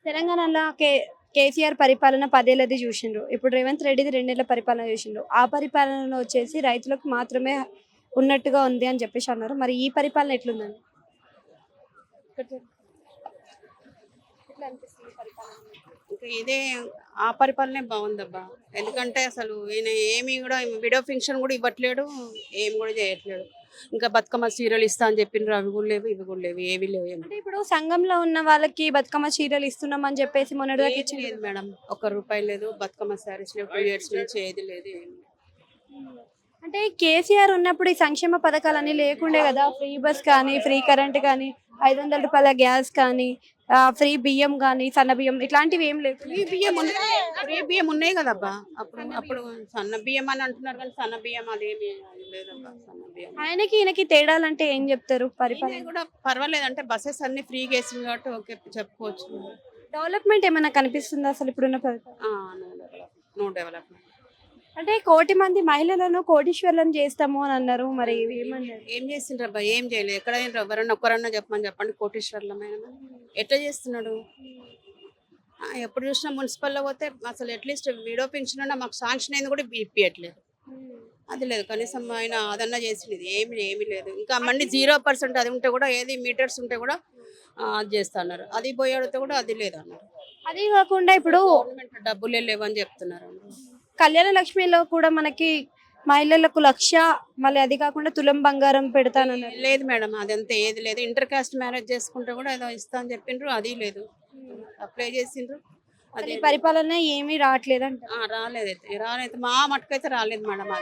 తెలంగాణలో కేసీఆర్ పరిపాలన 10 ఏళ్ళది చూసిండ్రు. ఇప్పుడు రేవంత్ రెడ్డిది 2 ఏళ్ల పరిపాలన చూసిండ్రు. ఆ పరిపాలనలో వచ్చేసి రైతులకు మాత్రమే ఉన్నట్టుగా ఉంది అని చెప్పేసి అన్నారు. మరి ఈ పరిపాలన ఎట్లుందండి? ఎట్లా అనిపిస్తుంది పరిపాలన? ఇంకా ఇదే ఆ పరిపాలనే బాగుందబ్బా. ఎందుకంటే అసలు ఈయన ఏమి కూడా విడో పెన్షన్ కూడా ఇవ్వట్లేడు, ఏమి కూడా చేయట్లేడు. ఇంకా బతుకమ్మ సీరియల్ ఇస్తా అని చెప్పిండ్రు, అవి కూడా లేవు, ఇవి కూడా లేవు, ఏవి లేవు. అంటే ఇప్పుడు సంఘంలో ఉన్న వాళ్ళకి బతుకమ్మ చీరలు ఇస్తున్నాం అని చెప్పేసి మొన్నటిదాకా ఏది ఇచ్చిండ్రు. లేదు మేడం, 1 రూపాయి లేదు, బతుకమ్మ శారీస్ లేవు, 2 ఇయర్స్ నుంచి ఏది లేదు, ఏమి లేదు. అంటే కేసీఆర్ ఉన్నప్పుడు ఈ సంక్షేమ పథకాలన్నీ లేకుండే కదా. ఫ్రీ బస్ కానీ, ఫ్రీ కరెంట్ కానీ, 500 రూపాయల గ్యాస్ కానీ, ఫ్రీ బియ్యం కానీ, సన్న బియ్యం ఇట్లాంటివి ఏం లేవు. ఫ్రీ బియ్యం ఉన్నాయి కదబ్బా. అప్పుడు సన్న బియ్యం అని అంటున్నారు కానీ సన్న బియ్యం అదేమి లేదబ్బా. సన్న బియ్యం ఆయనకి ఈయనకి తేడాలంటే ఏం చెప్తారు? పరిపాలన ఈయన కూడా పర్వాలేదు, అంటే బస్సెస్ అన్ని ఫ్రీగా వేసింది కాబట్టి ఓకే చెప్పుకోవచ్చు. డెవలప్మెంట్ ఏమైనా కనిపిస్తుందా అసలు ఇప్పుడున్న పరిపాలన? No development. అంటే 1,00,00,000 మంది మహిళలను కోటీశ్వర్లను చేస్తాము అని అన్నారు. మరి ఏమన్నారు? ఏం చేసిండ్రబ్బా, ఏం చేయలేదు. ఎక్కడైనా ఎవరన్నా ఒక్కరన్నా చెప్పండి కోటేశ్వర్లమైన ఎట్లా చేస్తున్నాడు. ఎప్పుడు చూసినా మున్సిపల్లో పోతే అసలు అట్లీస్ట్ విడో పెన్షన్ అన్నా మాకు శాంక్షన్ అయింది కూడా ఇప్పియట్లేదు. అది లేదు, కనీసం ఆయన అదన్నా చేసింది ఏమీ లేదు. ఇంకా మళ్ళీ 0% అది ఉంటే కూడా, ఏది మీటర్స్ ఉంటే కూడా అది చేస్తున్నారు. అది పోయేడితే కూడా అది లేదు అన్నారు. అది కాకుండా ఇప్పుడు గవర్నమెంట్ డబ్బులే లేవని చెప్తున్నారు. కళ్యాణ లక్ష్మిలో కూడా మనకి మహిళలకు 1,00,000, మళ్ళీ అది కాకుండా తులం బంగారం పెడతానన్నారు. లేదు మేడం, అదంతా ఏది లేదు. ఇంటర్ కాస్ట్ మ్యారేజ్ చేసుకుంటే కూడా ఏదో ఇస్తా అని చెప్పిండ్రు, అది లేదు. అప్లై చేసిండ్రు, అసలు అది ఈ పరిపాలన ఏమీ రావట్లేదంట. రాలేదు. మా మటుకైతే రాలేదు మేడం.